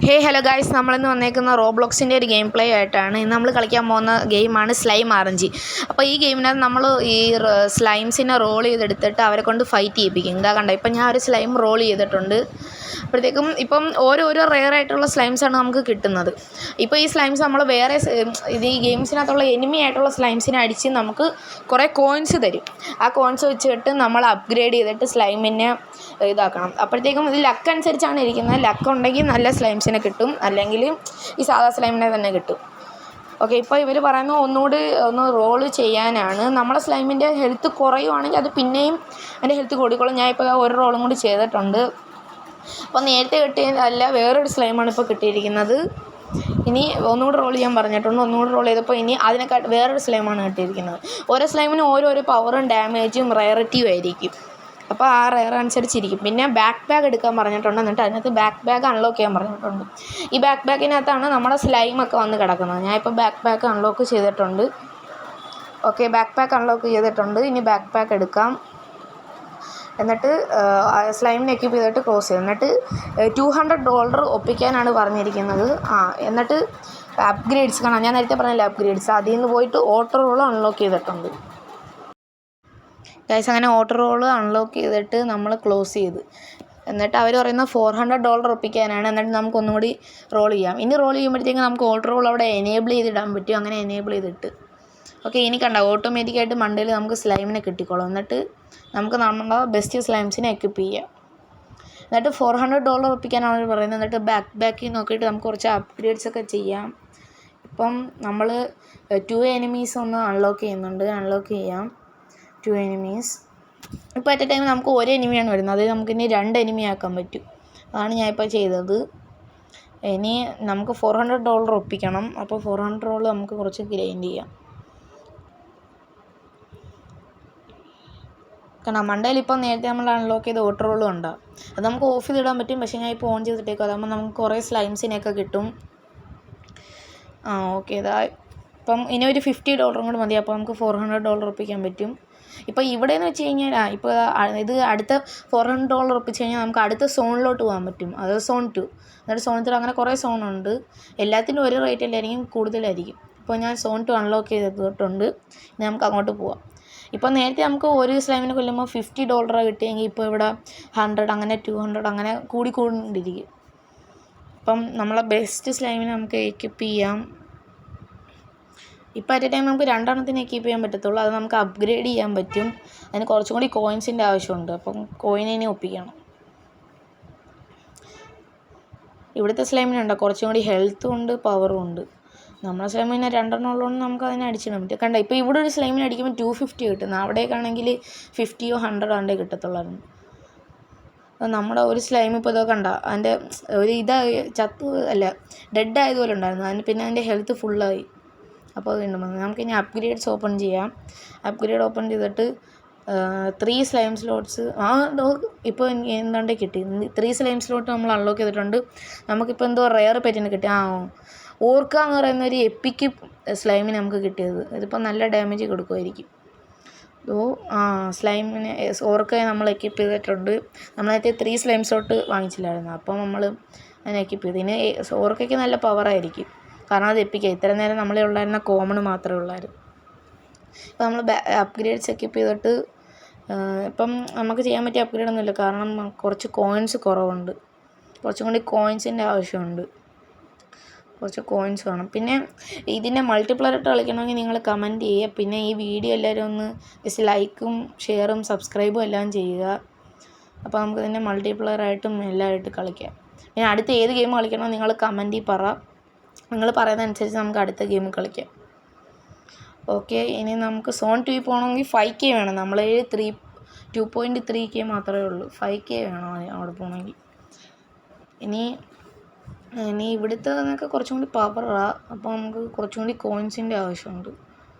Hello guys, നമ്മളിന്ന് വന്നേക്കുന്ന റോബ്ലോക്സിൻ്റെ ഒരു ഗെയിം പ്ലേ ആയിട്ടാണ്. ഇന്ന് നമ്മൾ കളിക്കാൻ പോകുന്ന ഗെയിമാണ് സ്ലൈം RNG. അപ്പോൾ ഈ ഗെയിമിനകത്ത് നമ്മൾ ഈ സ്ലൈംസിനെ റോൾ ചെയ്തെടുത്തിട്ട് അവരെ കൊണ്ട് ഫൈറ്റ് ചെയ്യിപ്പിക്കും. ഇതാ കണ്ട, ഇപ്പം ഞാൻ ഒരു സ്ലൈം റോൾ ചെയ്തിട്ടുണ്ട്. അപ്പോഴത്തേക്കും ഇപ്പം ഓരോരോ റെയർ ആയിട്ടുള്ള സ്ലൈംസാണ് നമുക്ക് കിട്ടുന്നത്. ഇപ്പോൾ ഈ സ്ലൈംസ് നമ്മൾ വേറെ ഇത് ഈ ഗെയിംസിനകത്തുള്ള എനിമി ആയിട്ടുള്ള സ്ലൈംസിനെ അടിച്ച് നമുക്ക് കുറേ കോയിൻസ് തരും. ആ കോയിൻസ് വെച്ചിട്ട് നമ്മൾ അപ്ഗ്രേഡ് ചെയ്തിട്ട് സ്ലൈമിനെ ഇതാക്കണം. അപ്പോഴത്തേക്കും ഇത് ലക്ക് അനുസരിച്ചാണ് ഇരിക്കുന്നത്. ലക്ക് ഉണ്ടെങ്കിൽ നല്ല സ്ലൈംസിനെ കിട്ടും, അല്ലെങ്കിൽ ഈ സാധാ സ്ലൈമിനെ തന്നെ കിട്ടും. ഓക്കെ, ഇപ്പോൾ ഇവർ പറയുന്നത് ഒന്നുകൂടി റോള് ചെയ്യാനാണ്. നമ്മളെ സ്ലൈമിൻ്റെ ഹെൽത്ത് കുറയുവാണെങ്കിൽ അത് പിന്നെയും അതിൻ്റെ ഹെൽത്ത് കൂടിക്കോളും. ഞാൻ ഇപ്പോൾ ഒരു റോളും കൂടി ചെയ്തിട്ടുണ്ട്. അപ്പോൾ നേരത്തെ കിട്ടിയതല്ല, വേറൊരു സ്ലൈമാണ് ഇപ്പോൾ കിട്ടിയിരിക്കുന്നത്. ഇനി ഒന്നുകൂടി റോൾ ചെയ്യാൻ പറഞ്ഞിട്ടുണ്ട്. ഒന്നുകൂടി റോൾ ചെയ്തപ്പോൾ ഇനി അതിനെക്കാട്ട് വേറൊരു സ്ലൈമാണ് കിട്ടിയിരിക്കുന്നത്. ഓരോ സ്ലൈമിനും ഓരോരോ പവറും ഡാമേജും റയറിറ്റിയും ആയിരിക്കും. അപ്പോൾ ആ റെയർ അനുസരിച്ചിരിക്കും. പിന്നെ ബാക്ക് ബാഗ് എടുക്കാൻ പറഞ്ഞിട്ടുണ്ട്. എന്നിട്ട് അതിനകത്ത് ബാക്ക് ബാഗ് അൺലോക്ക് ചെയ്യാൻ പറഞ്ഞിട്ടുണ്ട്. ഈ ബാക്ക് ബാഗിനകത്താണ് നമ്മുടെ സ്ലൈമൊക്കെ വന്ന് കിടക്കുന്നത്. ഞാനിപ്പോൾ ബാക്ക് ബാഗ് അൺലോക്ക് ചെയ്തിട്ടുണ്ട്. ഓക്കെ, ബാക്ക് പാക്ക് അൺലോക്ക് ചെയ്തിട്ടുണ്ട്. ഇനി ബാക്ക് പാക്ക് എടുക്കാം. എന്നിട്ട് സ്ലൈമിനെ എക്യൂപ്പ് ചെയ്തിട്ട് ക്ലോസ് ചെയ്യും. എന്നിട്ട് $200 ഒപ്പിക്കാനാണ് പറഞ്ഞിരിക്കുന്നത്. എന്നിട്ട് അപ്ഗ്രേഡ്സ് കാണാം. ഞാൻ നേരത്തെ പറഞ്ഞില്ല അപ്ഗ്രേഡ്സ്, അതിൽ നിന്ന് പോയിട്ട് ഓട്ടോ റോൾ അൺലോക്ക് ചെയ്തിട്ടുണ്ട്. ഗൈസ്, അങ്ങനെ ഓട്ടോ റോള് അൺലോക്ക് ചെയ്തിട്ട് നമ്മൾ ക്ലോസ് ചെയ്ത്. എന്നിട്ട് അവർ പറയുന്ന $400 ഒപ്പിക്കാനാണ്. എന്നിട്ട് നമുക്ക് ഒന്നും കൂടി റോൾ ചെയ്യാം. ഇനി റോൾ ചെയ്യുമ്പോഴത്തേക്കും നമുക്ക് ഓട്ടോ റോൾ അവിടെ എനേബിൾ ചെയ്തിടാൻ പറ്റും. അങ്ങനെ എനേബിൾ ചെയ്തിട്ട് ഓക്കെ, ഇനി കണ്ട ഓട്ടോമാറ്റിക്കായിട്ട് മണ്ടയിൽ നമുക്ക് സ്ലൈമിനെ കിട്ടിക്കോളും. എന്നിട്ട് നമുക്ക് നമ്മുടെ ബെസ്റ്റ് സ്ലൈംസിനെ എക്വിപ്പ് ചെയ്യാം. എന്നിട്ട് $400 ഒപ്പിക്കാനാണ് അവർ പറയുന്നത്. എന്നിട്ട് ബാക്കിൽ നോക്കിയിട്ട് നമുക്ക് കുറച്ച് അപ്ഗ്രേഡ്സ് ഒക്കെ ചെയ്യാം. ഇപ്പം നമ്മൾ 2 എനിമീസ് ഒന്ന് അൺലോക്ക് ചെയ്യുന്നുണ്ട്. അൺലോക്ക് ചെയ്യാം 2 എനിമീസ്. ഇപ്പോൾ അറ്റ് എ ടൈം നമുക്ക് ഒരു എനിമിയാണ് വരുന്നത്. അത് നമുക്കിനി 2 എനിമി ആക്കാൻ പറ്റും. അതാണ് ഞാനിപ്പോൾ ചെയ്തത്. ഇനി നമുക്ക് $400 ഒപ്പിക്കണം. അപ്പോൾ $400 നമുക്ക് കുറച്ച് ഗ്രൈൻഡ് ചെയ്യാം. കാരണം മണ്ടയിൽ ഇപ്പം നേരത്തെ നമ്മൾ അൺലോക്ക് ചെയ്ത ഓട്ടോ റോളും ഉണ്ടാകും. അത് നമുക്ക് ഓഫ് ചെയ്തിടാൻ പറ്റും. പക്ഷേ ഞാൻ ഇപ്പോൾ ഓൺ ചെയ്തിട്ടേക്കും. അതാകുമ്പോൾ നമുക്ക് കുറേ സ്ലൈംസിനെയൊക്കെ കിട്ടും. ഓക്കെ, ഇതാ ഇപ്പം ഇനി ഒരു $50 കൂടി മതി. അപ്പോൾ നമുക്ക് $400 ഒപ്പിക്കാൻ പറ്റും. ഇപ്പോൾ ഇവിടെയെന്ന് വെച്ച് കഴിഞ്ഞാൽ ഇപ്പോൾ ഇത് അടുത്ത $400 ഒപ്പിച്ച് കഴിഞ്ഞാൽ നമുക്ക് അടുത്ത സോണിലോട്ട് പോകാൻ പറ്റും. അത് സോൺ 2, എന്നിട്ട് സോൺ 3, അങ്ങനെ കുറേ സോണുണ്ട്. എല്ലാത്തിനും ഒരു റേറ്റ് അല്ലായിരിക്കും, കൂടുതലായിരിക്കും. ഇപ്പോൾ ഞാൻ സോൺ 2 അൺലോക്ക് ചെയ്തിട്ടുണ്ട്. ഇനി നമുക്ക് അങ്ങോട്ട് പോവാം. ഇപ്പോൾ നേരത്തെ നമുക്ക് ഒരു സ്ലൈമിനെ കൊല്ലുമ്പോൾ $50 കിട്ടിയെങ്കിൽ ഇപ്പോൾ ഇവിടെ 100, അങ്ങനെ 200, അങ്ങനെ കൂടിക്കൊണ്ടിരിക്കും. ഇപ്പം നമ്മളെ ബെസ്റ്റ് സ്ലൈമിനെ നമുക്ക് എക്വിപ്പ് ചെയ്യാം. ഇപ്പോൾ അറ്റ് എ ടൈം നമുക്ക് 2 എണ്ണത്തിന് എക്വിപ്പ് ചെയ്യാൻ പറ്റത്തുള്ളൂ. അത് നമുക്ക് അപ്ഗ്രേഡ് ചെയ്യാൻ പറ്റും. അതിന് കുറച്ചും കൂടി കോയിൻസിൻ്റെ ആവശ്യമുണ്ട്. അപ്പം കോയിനെ ഒപ്പിക്കണം. ഇവിടുത്തെ സ്ലൈമിനുണ്ട് കുറച്ചും കൂടി ഹെൽത്തും ഉണ്ട്, പവറും ഉണ്ട്. നമ്മളെ സ്ലൈമിനെ 2 എണ്ണം ഉള്ളതുകൊണ്ട് നമുക്ക് അതിനെ അടിച്ചിടാൻ പറ്റും. കണ്ട, ഇപ്പോൾ ഇവിടെ ഒരു സ്ലൈമിനെ അടിക്കുമ്പോൾ $250 കിട്ടുന്നത്. അവിടേക്കാണെങ്കിൽ 50 or 100 കിട്ടത്തുള്ളായിരുന്നു. അപ്പോൾ നമ്മുടെ ഒരു സ്ലൈം ഇപ്പോൾ ഇതൊക്കെ കണ്ട അതിൻ്റെ ഒരു ഡെഡ് ആയതുപോലെ ഉണ്ടായിരുന്നു. അതിന് പിന്നെ അതിൻ്റെ ഹെൽത്ത് ഫുള്ളായി. അപ്പോൾ അത് വീണ്ടും വന്നു. നമുക്കിനി അപ്ഗ്രേഡ്സ് ഓപ്പൺ ചെയ്യാം. അപ്ഗ്രേഡ് ഓപ്പൺ ചെയ്തിട്ട് 3 സ്ലൈം സ്ലോട്ട്സ് ഇപ്പോൾ എന്താണ്ട് കിട്ടി. 3 സ്ലൈം സ്ലോട്ട് നമ്മൾ അൺലോക്ക് ചെയ്തിട്ടുണ്ട്. നമുക്കിപ്പോൾ എന്തോ റെയർ പെറ്റിന് കിട്ടി. ഓർക്ക എന്ന് പറയുന്ന ഒരു എപ്പിക്ക് സ്ലൈമിന് നമുക്ക് കിട്ടിയത്. ഇതിപ്പോൾ നല്ല ഡാമേജ് കൊടുക്കുമായിരിക്കും. സ്ലൈമിനെ ഓർക്കയെ നമ്മൾ എക്വിപ്പ് ചെയ്തിട്ടുണ്ട്. നമ്മളായിട്ട് 3 സ്ലൈം സ്ലോട്ട് വാങ്ങിച്ചില്ലായിരുന്നു. അപ്പോൾ നമ്മൾ അതിനെ എക്വിപ്പ് ചെയ്ത്. ഇനി ഓർക്കയ്ക്ക് നല്ല പവറായിരിക്കും, കാരണം അത് എപ്പിക്കുക. ഇത്ര നേരം നമ്മളെ ഉള്ളായിരുന്ന കോമൺ മാത്രമേ ഉള്ളായിരുന്നു. ഇപ്പോൾ നമ്മൾ അപ്ഗ്രേഡ്സ് എക്വിപ്പ് ചെയ്തിട്ട് ഇപ്പം നമുക്ക് ചെയ്യാൻ പറ്റിയ അപ്ഗ്രേഡ് ഒന്നുമില്ല, കാരണം കുറച്ച് കോയിൻസ് കുറവുണ്ട്. കുറച്ചും കൂടി കോയിൻസിൻ്റെ ആവശ്യമുണ്ട്. കുറച്ച് കോയിൻസ് വേണം. പിന്നെ ഇതിൻ്റെ മൾട്ടിപ്ലയർ ഇട്ട് കളിക്കണമെങ്കിൽ നിങ്ങൾ കമൻറ്റ് ചെയ്യുക. പിന്നെ ഈ വീഡിയോ എല്ലാവരും ഒന്ന് ജസ്റ്റ് ലൈക്കും ഷെയറും സബ്സ്ക്രൈബും എല്ലാം ചെയ്യുക. അപ്പോൾ നമുക്ക് ഇതിൻ്റെ മൾട്ടിപ്ലയറായിട്ടും എല്ലാമായിട്ട് കളിക്കാം. പിന്നെ അടുത്ത ഏത് ഗെയിം കളിക്കണമെന്ന് നിങ്ങൾ കമൻറ്റിൽ പറ. നിങ്ങൾ പറയുന്നതനുസരിച്ച് നമുക്ക് അടുത്ത ഗെയിം കളിക്കാം. ഓക്കെ, ഇനി നമുക്ക് സോൺ 2 പോകണമെങ്കിൽ 5K വേണം. നമ്മൾ 2.3K മാത്രമേ ഉള്ളൂ. 5K വേണം അവിടെ പോകണമെങ്കിൽ. ഇനി ഇവിടുത്തെ നിന്നൊക്കെ കുറച്ചും കൂടി പവറാണ്. അപ്പോൾ നമുക്ക് കുറച്ചും കൂടി കോയിൻസിൻ്റെ ആവശ്യമുണ്ട്.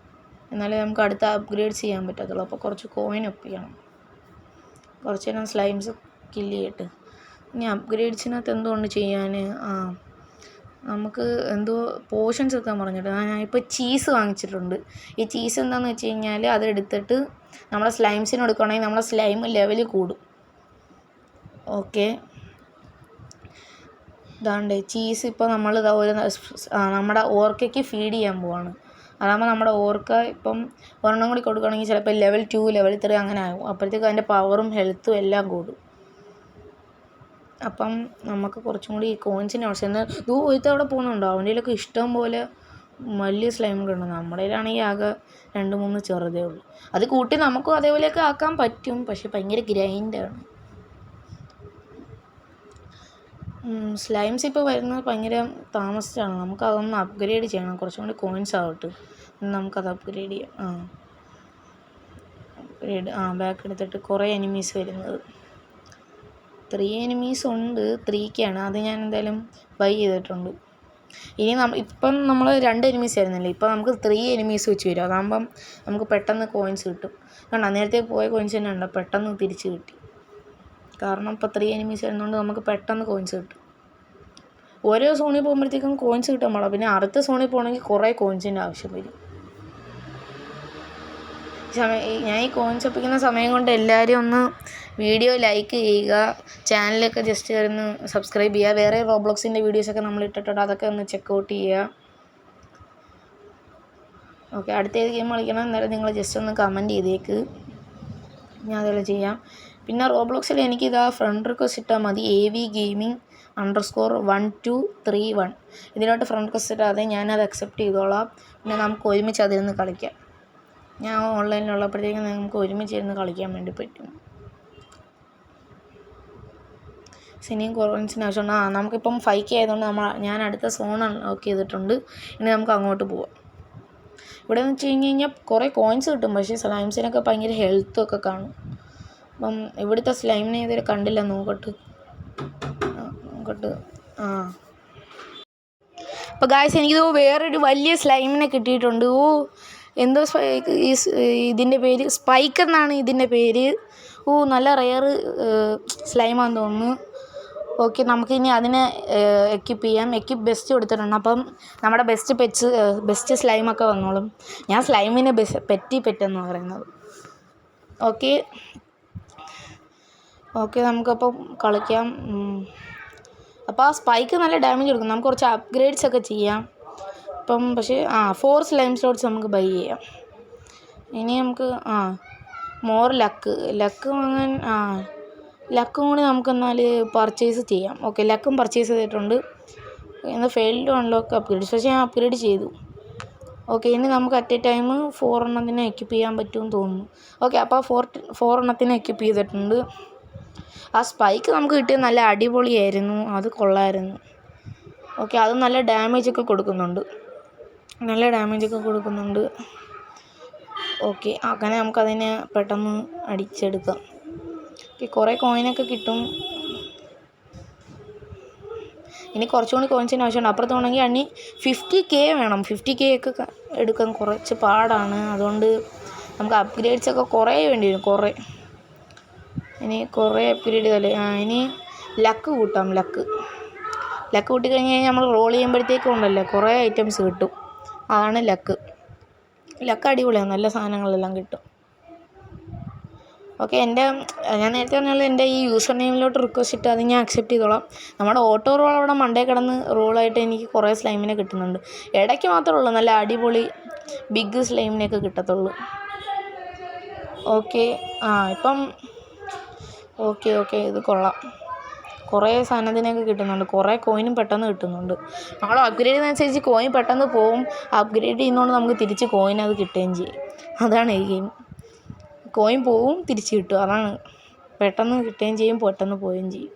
എന്നാലേ നമുക്ക് അടുത്ത അപ്ഗ്രേഡ്സ് ചെയ്യാൻ പറ്റത്തുള്ളൂ. അപ്പോൾ കുറച്ച് കോയിൻ ഒപ്പിക്കണം. കുറച്ച് നേരം സ്ലൈംസ് കില്ല് ചെയ്തിട്ട് ഇനി അപ്ഗ്രേഡ്സിനകത്ത് എന്തുകൊണ്ട് ചെയ്യാൻ നമുക്ക് എന്തോ പോർഷൻസ് എത്താൻ പറഞ്ഞിട്ട് ഞാനിപ്പോൾ ചീസ് വാങ്ങിച്ചിട്ടുണ്ട്. ഈ ചീസ് എന്താണെന്ന് വെച്ച് കഴിഞ്ഞാൽ അതെടുത്തിട്ട് നമ്മളെ സ്ലൈംസിന് കൊടുക്കുകയാണെങ്കിൽ നമ്മളെ സ്ലൈം ലെവൽ കൂടും. ഓക്കെ, ഇതാണ്ട് ചീസ് ഇപ്പോൾ നമ്മൾ ഇതാ നമ്മുടെ ഓർക്കയ്ക്ക് ഫീഡ് ചെയ്യാൻ പോവാണ്. അതാകുമ്പോൾ നമ്മുടെ ഓർക്ക ഇപ്പം ഒരെണ്ണം കൂടി കൊടുക്കുകയാണെങ്കിൽ ചിലപ്പോൾ ലെവൽ 2 ലെവൽ 3 അങ്ങനെ ആകും. അപ്പോഴത്തേക്ക് അതിൻ്റെ പവറും ഹെൽത്തും എല്ലാം കൂടും. അപ്പം നമുക്ക് കുറച്ചും കൂടി ഈ കോയിൻസിൻ്റെ ആവശ്യം. എന്നാൽ ഒരുത്ത അവിടെ പോകുന്നുണ്ടോ? അവൻ്റെ കയ്യിലൊക്കെ ഇഷ്ടം പോലെ വലിയ സ്ലൈമുകളുണ്ട്. നമ്മുടെ കയ്യിലാണെങ്കിൽ ആകെ 2-3 ചെറുതേ ഉള്ളൂ. അത് കൂട്ടി നമുക്കും അതേപോലെയൊക്കെ ആക്കാൻ പറ്റും, പക്ഷെ ഭയങ്കര ഗ്രൈൻഡാണ്. സ്ലൈംസ് ഇപ്പോൾ വരുന്നത് ഭയങ്കര താമസിച്ചാണ്. നമുക്കതൊന്ന് അപ്ഗ്രേഡ് ചെയ്യണം. കുറച്ചും കൂടി കോയിൻസ് ആവട്ടെ, നമുക്കത് അപ്ഗ്രേഡ് ചെയ്യാം. അപ്ഗ്രേഡ് ബാക്ക് എടുത്തിട്ട് കുറേ എനിമീസ് വരുന്നത്. 3 എനിമീസ് ഉണ്ട്, 3Kയാണ്. അത് ഞാൻ എന്തായാലും ബൈ ചെയ്തിട്ടുണ്ട്. ഇനി ഇപ്പം നമ്മൾ 2 എനിമീസ് ആയിരുന്നില്ലേ, ഇപ്പം നമുക്ക് 3 എനിമീസ് വെച്ച് വരും. അതാകുമ്പം നമുക്ക് പെട്ടെന്ന് കോയിൻസ് കിട്ടും. കണ്ടോ, നേരത്തെ പോയ കോയിൻസ് തന്നെ ഉണ്ടോ, പെട്ടെന്ന് തിരിച്ച് കിട്ടി. കാരണം ഇപ്പോൾ 3 എനിമീസ് വരുന്നതുകൊണ്ട് നമുക്ക് പെട്ടെന്ന് കോയിൻസ് കിട്ടും. ഓരോ സോണിൽ പോകുമ്പോഴത്തേക്കും കോയിൻസ് കിട്ടാൻ പാടില്ല. പിന്നെ അടുത്ത സോണിൽ പോകണമെങ്കിൽ കുറേ കോയിൻസിൻ്റെ ആവശ്യം വരും. ഞാൻ ഈ കോയിൻസ് ഒപ്പിക്കുന്ന സമയം കൊണ്ട് എല്ലാവരും ഒന്ന് വീഡിയോ ലൈക്ക് ചെയ്യുക, ചാനലൊക്കെ ജസ്റ്റ് ഒന്ന് സബ്സ്ക്രൈബ് ചെയ്യുക. വേറെ റോബ്ലോക്സിൻ്റെ വീഡിയോസൊക്കെ നമ്മൾ ഇട്ടിട്ടുണ്ട്, അതൊക്കെ ഒന്ന് ചെക്കൗട്ട് ചെയ്യുക. ഓക്കെ, അടുത്ത ഏത് ഗെയിം കളിക്കണം എന്നാലും നിങ്ങൾ ജസ്റ്റ് ഒന്ന് കമൻറ്റ് ചെയ്തേക്ക്, ഞാൻ അതെല്ലാം ചെയ്യാം. പിന്നെ റോബ്ലോക്സിൽ എനിക്കിതാ ഫ്രണ്ട് റിക്വസ്റ്റ് ഇട്ടാൽ മതി, AVGaming_1231. ഇതിലോട്ട് ഫ്രണ്ട് റിക്വസ്റ്റ് ഇട്ടാതെ ഞാനത് അക്സെപ്റ്റ് ചെയ്തോളാം. പിന്നെ നമുക്ക് ഒരുമിച്ച് അതിരുന്ന് കളിക്കാം. ഞാൻ ഓൺലൈനിലുള്ളപ്പോഴത്തേക്കും നമുക്ക് ഒരുമിച്ചിരുന്ന് കളിക്കാൻ വേണ്ടി പറ്റും. ഇനിയും കോയിൻസിന് ആവശ്യമുണ്ട്. നമുക്കിപ്പം 5K ആയതുകൊണ്ട് ഞാൻ അടുത്ത സോൺ അൺലോക്ക് ചെയ്തിട്ടുണ്ട്. ഇനി നമുക്ക് അങ്ങോട്ട് പോവാം. ഇവിടെ എന്ന് വെച്ച് കഴിഞ്ഞാൽ കുറേ കോയിൻസ് കിട്ടും, പക്ഷേ സ്ലൈംസിനൊക്കെ ഭയങ്കര ഹെൽത്തും ഒക്കെ കാണും. അപ്പം ഇവിടുത്തെ സ്ലൈമിനെ ഇതുവരെ കണ്ടില്ല. നോക്കട്ട്. അപ്പോൾ ഗായ്സ്, എനിക്കിത് വേറൊരു വലിയ സ്ലൈമിനെ കിട്ടിയിട്ടുണ്ട്. എന്തോ ഇതിൻ്റെ പേര് സ്പൈക്ക് എന്നാണ് ഇതിൻ്റെ പേര്. നല്ല റെയർ സ്ലൈമാണെന്ന് തോന്നുന്നു. ഓക്കെ, നമുക്കിനി അതിനെ എക്വിപ്പ് ചെയ്യാം. എക്വിപ്പ് ബെസ്റ്റ് കൊടുത്തിട്ടുണ്ട്. അപ്പം നമ്മുടെ ബെസ്റ്റ് സ്ലൈമൊക്കെ വന്നോളും. ഞാൻ സ്ലൈമിനെ പെറ്റെന്ന് പറയുന്നത്. ഓക്കെ നമുക്കപ്പം കളിക്കാം. അപ്പോൾ ആ സ്പൈക്ക് നല്ല ഡാമേജ് കൊടുക്കും. നമുക്ക് കുറച്ച് അപ്ഗ്രേഡ്സ് ഒക്കെ ചെയ്യാം. ഇപ്പം പക്ഷേ 4 സ്ലൈം സ്ലോട്ട്സ് നമുക്ക് ബൈ ചെയ്യാം. ഇനി നമുക്ക് മോർ ലക്ക് വാങ്ങാൻ ലക്കും കൂടി നമുക്കെന്നാൽ പർച്ചേസ് ചെയ്യാം. ഓക്കെ, ലക്കും പർച്ചേസ് ചെയ്തിട്ടുണ്ട്. എന്നാൽ ഫെയിൽഡ് അൺലോക്ക് അപ്ഗ്രേഡ്സ്, പക്ഷേ ഞാൻ അപ്ഗ്രേഡ് ചെയ്തു. ഓക്കെ, ഇനി നമുക്ക് അറ്റ് എ ടൈം 4 എണ്ണത്തിനെ എക്വിപ്പ് ചെയ്യാൻ പറ്റുമെന്ന് തോന്നുന്നു. ഓക്കെ, അപ്പോൾ 4 എണ്ണത്തിനെ എക്വിപ്പ് ചെയ്തിട്ടുണ്ട്. ആ സ്പൈക്ക് നമുക്ക് കിട്ടിയത് നല്ല അടിപൊളിയായിരുന്നു, അത് കൊള്ളായിരുന്നു. ഓക്കെ, അത് നല്ല ഡാമേജൊക്കെ കൊടുക്കുന്നുണ്ട്. ഓക്കെ, അങ്ങനെ നമുക്കതിനെ പെട്ടെന്ന് അടിച്ചെടുക്കാം. ഓക്കെ, കുറേ കോയിനൊക്കെ കിട്ടും. ഇനി കുറച്ചുകൂടി കോയിൻസിന് ആവശ്യമുണ്ട്. അപ്പുറത്ത് വേണമെങ്കിൽ 50K വേണം. 50K ഒക്കെ എടുക്കാൻ കുറച്ച് പാടാണ്. അതുകൊണ്ട് നമുക്ക് അപ്ഗ്രേഡ്സൊക്കെ കുറേ വേണ്ടി വരും. ഇനി കുറേ അപ്ഗ്രേഡ് ചെയ്താലേ ഇനി ലക്ക് കൂട്ടാം. ലക്ക് കൂട്ടിക്കഴിഞ്ഞ് കഴിഞ്ഞാൽ നമ്മൾ റോൾ ചെയ്യുമ്പോഴത്തേക്കും ഉണ്ടല്ലോ കുറേ ഐറ്റംസ് കിട്ടും. അതാണ് ലക്ക് അടിപൊളിയാണ്, നല്ല സാധനങ്ങളെല്ലാം കിട്ടും. ഓക്കെ, ഞാൻ നേരത്തെ പറഞ്ഞാൽ എൻ്റെ ഈ യൂസർ നെയിമിലോട്ട് റിക്വസ്റ്റ് ഇട്ട് അത് ഞാൻ അക്സെപ്റ്റ് ചെയ്തോളാം. നമ്മുടെ ഓട്ടോ റോൾ അവിടെ മണ്ടേ കിടന്ന് റോളായിട്ട് എനിക്ക് കുറേ സ്ലൈമിനെ കിട്ടുന്നുണ്ട്. ഇടയ്ക്ക് മാത്രമേ ഉള്ളൂ നല്ല അടിപൊളി ബിഗ് സ്ലൈമിനെയൊക്കെ കിട്ടത്തുള്ളൂ. ഓക്കെ, ഇപ്പം ഓക്കെ ഇത് കൊള്ളാം. കുറേ സാധനത്തിനൊക്കെ കിട്ടുന്നുണ്ട്. കുറേ കോയിനും പെട്ടെന്ന് കിട്ടുന്നുണ്ട്. നമ്മൾ അപ്ഗ്രേഡ് ചെയ്യുന്നതനുസരിച്ച് കോയിൻ പെട്ടെന്ന് പോവും. അപ്ഗ്രേഡ് ചെയ്യുന്നതുകൊണ്ട് നമുക്ക് തിരിച്ച് കോയിൻ അത് കിട്ടുകയും ചെയ്യും. അതാണ് ഈ ഗെയിം. കോയിൻ പോവും, തിരിച്ച് കിട്ടും. അതാണ്, പെട്ടെന്ന് കിട്ടുകയും ചെയ്യും, പെട്ടെന്ന് പോവുകയും ചെയ്യും.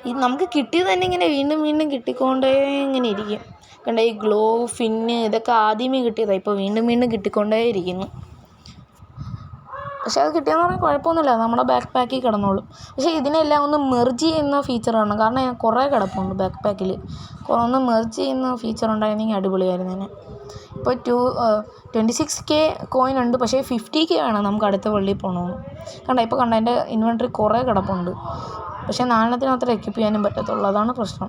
ഇത് നമുക്ക് കിട്ടിയത് തന്നെ ഇങ്ങനെ വീണ്ടും കിട്ടിക്കൊണ്ടേ ഇങ്ങനെ ഇരിക്കും. കണ്ട ഈ ഗ്ലോ ഫിന്ന് ഇതൊക്കെ ആദ്യമേ കിട്ടിയതാണ്, ഇപ്പോൾ വീണ്ടും കിട്ടിക്കൊണ്ടേ ഇരിക്കുന്നു. പക്ഷേ അത് കിട്ടിയെന്ന് പറഞ്ഞാൽ കുഴപ്പമൊന്നുമില്ല, നമ്മുടെ ബാക്ക് പാക്കിൽ കിടന്നോളും. പക്ഷേ ഇതിനെല്ലാം ഒന്ന് മെർജ് ചെയ്യുന്ന ഫീച്ചർ വേണം. കാരണം കുറേ കിടപ്പുണ്ട് ബാക്ക് പാക്കിൽ. ഒന്ന് മെർജ് ചെയ്യുന്ന ഫീച്ചർ ഉണ്ടായിരുന്നെങ്കിൽ അടിപൊളിയായിരുന്നു തന്നെ. ഇപ്പോൾ 26K കോയിൻ ഉണ്ട്, പക്ഷേ 50K വേണം നമുക്ക് അടുത്ത വെള്ളിയിൽ പോകണമെന്ന്. ഇപ്പോൾ എൻ്റെ ഇൻവെൻട്രി കുറേ കിടപ്പുണ്ട്. പക്ഷേ 4 മാത്രമേ എക്വിപ്പ് ചെയ്യാനും പറ്റത്തുള്ളൂ. അതാണ് പ്രശ്നം.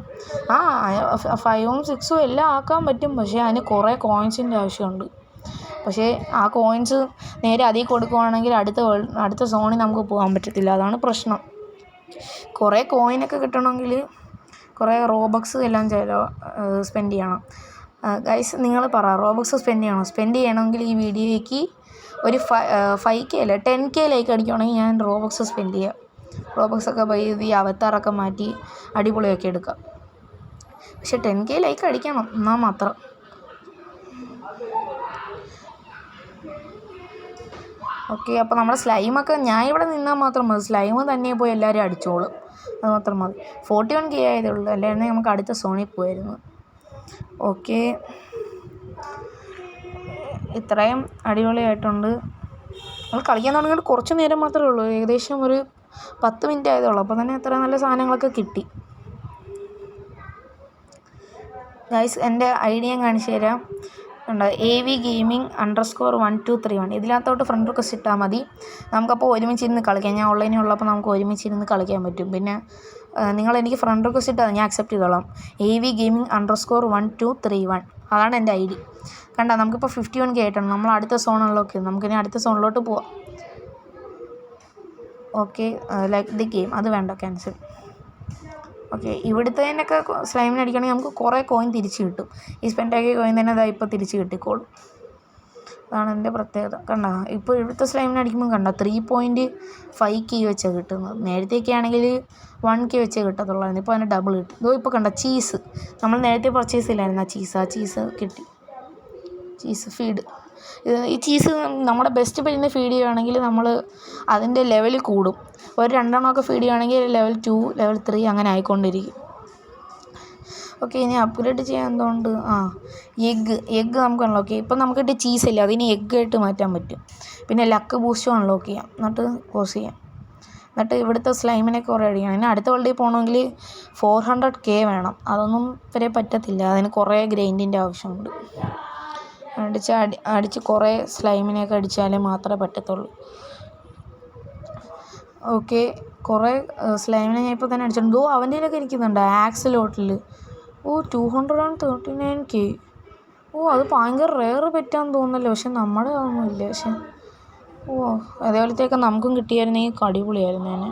5ഉം 6ഉം എല്ലാം ആക്കാൻ പറ്റും, പക്ഷേ അതിന് കുറേ കോയിൻസിൻ്റെ ആവശ്യമുണ്ട്. പക്ഷേ ആ കോയിൻസ് നേരെ അതിൽ കൊടുക്കുവാണെങ്കിൽ അടുത്ത സോണിൽ നമുക്ക് പോകാൻ പറ്റത്തില്ല. അതാണ് പ്രശ്നം. കുറേ കോയിനൊക്കെ കിട്ടണമെങ്കിൽ കുറേ റോബക്സ് എല്ലാം സ്പെൻഡ് ചെയ്യണം. ഗൈസ് നിങ്ങൾ പറ, റോബക്സ് സ്പെൻഡ് ചെയ്യണമെങ്കിൽ ഈ വീഡിയോയ്ക്ക് ഒരു 5K അല്ല 10K ലൈക്ക് അടിക്കുകയാണെങ്കിൽ ഞാൻ റോബക്സ് സ്പെൻഡ് ചെയ്യാം. റോബക്സൊക്കെ ഈ അവതാറൊക്കെ മാറ്റി അടിപൊളിയൊക്കെ എടുക്കാം. പക്ഷെ 10K ലൈക്ക് അടിക്കണം എന്നാൽ മാത്രം. ഓക്കെ, അപ്പോൾ നമ്മുടെ സ്ലൈമൊക്കെ ഞാൻ ഇവിടെ നിന്നാൽ മാത്രം മതി. സ്ലൈം തന്നെ പോയി എല്ലാവരും അടിച്ചോളും, അത് മാത്രം മതി. 41K ആയതേ ഉള്ളൂ, അല്ലായിരുന്നെങ്കിൽ നമുക്ക് അടുത്ത സോണിൽ പോയിരുന്നു. ഓക്കെ, ഇത്രയും അടിപൊളിയായിട്ടുണ്ട്. നമ്മൾ കളിക്കാൻ തുടങ്ങിയിട്ട് കുറച്ച് നേരം മാത്രമേ ഉള്ളൂ, ഏകദേശം ഒരു 10 മിനിറ്റ് ആയതേ ഉള്ളൂ. അപ്പോൾ തന്നെ ഇത്ര നല്ല സാധനങ്ങളൊക്കെ കിട്ടി. ഗൈസ് എൻ്റെ ഐഡി ഞാൻ കാണിച്ചു തരാം. ഉണ്ട് AV Gaming _1231. ഇതിനകത്തോട്ട് ഫ്രണ്ട് റിക്വസ്റ്റ് ഇട്ടാൽ മതി. നമുക്കപ്പോൾ ഒരുമിച്ചിരുന്ന് കളിക്കാം. ഞാൻ ഓൺലൈനിൽ ഉള്ളപ്പോൾ നമുക്ക് ഒരുമിച്ചിരുന്ന് കളിക്കാൻ പറ്റും. പിന്നെ നിങ്ങൾ എനിക്ക് ഫ്രണ്ട് റിക്വസ്റ്റ് ഇട്ടാൽ ഞാൻ അക്സെപ്റ്റ് ചെയ്തോളാം. AV Gaming _1231 അതാണ് എൻ്റെ ID. കണ്ടോ, നമുക്കിപ്പോൾ 51K ആയിട്ടാണ്. നമ്മൾ അടുത്ത സോണിലൊക്കെ നമുക്കിനി അടുത്ത സോണിലോട്ട് പോവാം. ഓക്കെ, ലൈക്ക് ദി ഗെയിം അത് വേണ്ട, ക്യാൻസൽ. ഓക്കെ, ഇവിടുത്തേനൊക്കെ സ്ലൈമിന് അടിക്കുകയാണെങ്കിൽ നമുക്ക് കുറേ കോയിൻ തിരിച്ച് കിട്ടും. ഈ സ്പെൻഡാക്കിയ കോയിൻ തന്നെ അതാ ഇപ്പോൾ തിരിച്ച് കിട്ടിക്കോളും. അതാണ് എൻ്റെ പ്രത്യേകത. കണ്ടോ, ഇപ്പോൾ ഇവിടുത്തെ സ്ലൈമിന് അടിക്കുമ്പോൾ കണ്ടോ 3.5K വെച്ചാണ് കിട്ടുന്നത്. നേരത്തെയൊക്കെ ആണെങ്കിൽ 1K വെച്ചേ കിട്ടത്തുള്ളായിരുന്നു. ഇപ്പോൾ അതിന് ഡബിൾ കിട്ടും. ഇതോ ഇപ്പോൾ കണ്ടോ ചീസ്, നമ്മൾ നേരത്തെ പർച്ചേസ് ഇല്ലായിരുന്നു ആ ചീസ് കിട്ടി. ചീസ് ഫീഡ്, ഈ ചീസ് നമ്മുടെ ബെസ്റ്റ് പെല്ലിനെ ഫീഡ് ചെയ്യുകയാണെങ്കിൽ നമ്മൾ അതിൻ്റെ ലെവൽ കൂടും. ഒരു 2 എണ്ണമൊക്കെ ഫീഡ് ചെയ്യുകയാണെങ്കിൽ ലെവൽ 2 ലെവൽ 3 അങ്ങനെ ആയിക്കൊണ്ടിരിക്കും. ഓക്കെ, ഇനി അപ്ഗ്രേഡ് ചെയ്യാൻ എന്തുകൊണ്ട് എഗ്ഗ് നമുക്ക് അൺലോക്ക് ചെയ്യാം. ഇപ്പം നമുക്കിട്ട് ചീസില്ല, അതിന് എഗ്ഗായിട്ട് മാറ്റാൻ പറ്റും. പിന്നെ ലക്ക് ബൂസ്റ്റും അൺലോക്ക് ചെയ്യാം, എന്നിട്ട് കോസ് ചെയ്യാം. എന്നിട്ട് ഇവിടുത്തെ സ്ലൈമിനെ കുറേ അടിക്കണം. ഇനി അടുത്ത വേൾഡിൽ പോകണമെങ്കിൽ 400K വേണം. അതൊന്നും ഇവരെ പറ്റത്തില്ല, അതിന് കുറേ ഗ്രൈൻഡിൻ്റെ ആവശ്യമുണ്ട്. അടിച്ച് കുറേ സ്ലൈമിനെയൊക്കെ അടിച്ചാലേ മാത്രമേ പറ്റത്തുള്ളൂ. ഓക്കെ, കുറേ സ്ലൈമിനെ ഞാൻ ഇപ്പോൾ തന്നെ അടിച്ചിട്ടുണ്ട്. അവൻ്റെ കയ്യിലൊക്കെ ഇരിക്കുന്നുണ്ട് ആക്സിലോട്ടിൽ. 239K. അത് ഭയങ്കര റെയർ പറ്റാന്ന് തോന്നുന്നല്ലോ. പക്ഷെ നമ്മുടെ അതൊന്നുമില്ല. പക്ഷെ അതേപോലത്തെയൊക്കെ നമുക്കും കിട്ടിയായിരുന്നെങ്കിൽ അടിപൊളിയായിരുന്നു. ഞാൻ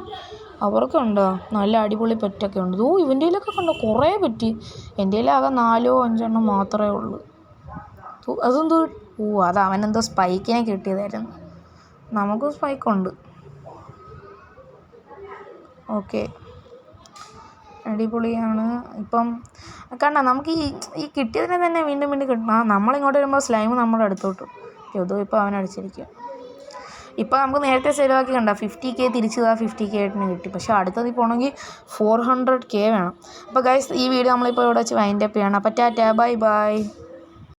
അവർക്കുണ്ടോ നല്ല അടിപൊളി പെറ്റൊക്കെ ഉണ്ട്. ഇവൻ്റെ കയ്യിലൊക്കെ കണ്ടോ കുറേ പറ്റി. എൻ്റെ കയ്യിലാകെ 4-5 എണ്ണം മാത്രമേ ഉള്ളൂ. അതെന്തോ അത് അവനെന്തോ സ്പൈക്കിനെ കിട്ടിയതായിരുന്നു. നമുക്കും സ്പൈക്കുണ്ട്. ഓക്കെ, അടിപൊളിയാണ്. ഇപ്പം കണ്ടോ നമുക്ക് ഈ കിട്ടിയതിനെ തന്നെ വീണ്ടും കിട്ടണം. നമ്മളിങ്ങോട്ട് വരുമ്പോൾ സ്ലൈം നമ്മുടെ അടുത്തോട്ട് ഇതോ ഇപ്പോൾ അവനടിച്ചിരിക്കുക. ഇപ്പോൾ നമുക്ക് നേരത്തെ ചിലവാക്കി കണ്ട 50K തിരിച്ച് 50K ആയിട്ടിന് കിട്ടി. പക്ഷേ അടുത്തതിൽ പോകണമെങ്കിൽ 400K വേണം. അപ്പോൾ ഗൈസ് ഈ വീഡിയോ നമ്മളിപ്പോൾ ഇവിടെ വെച്ച് വൈൻഡപ്പ് ചെയ്യണം. അപ്പോൾ ടാറ്റാ, ബൈ.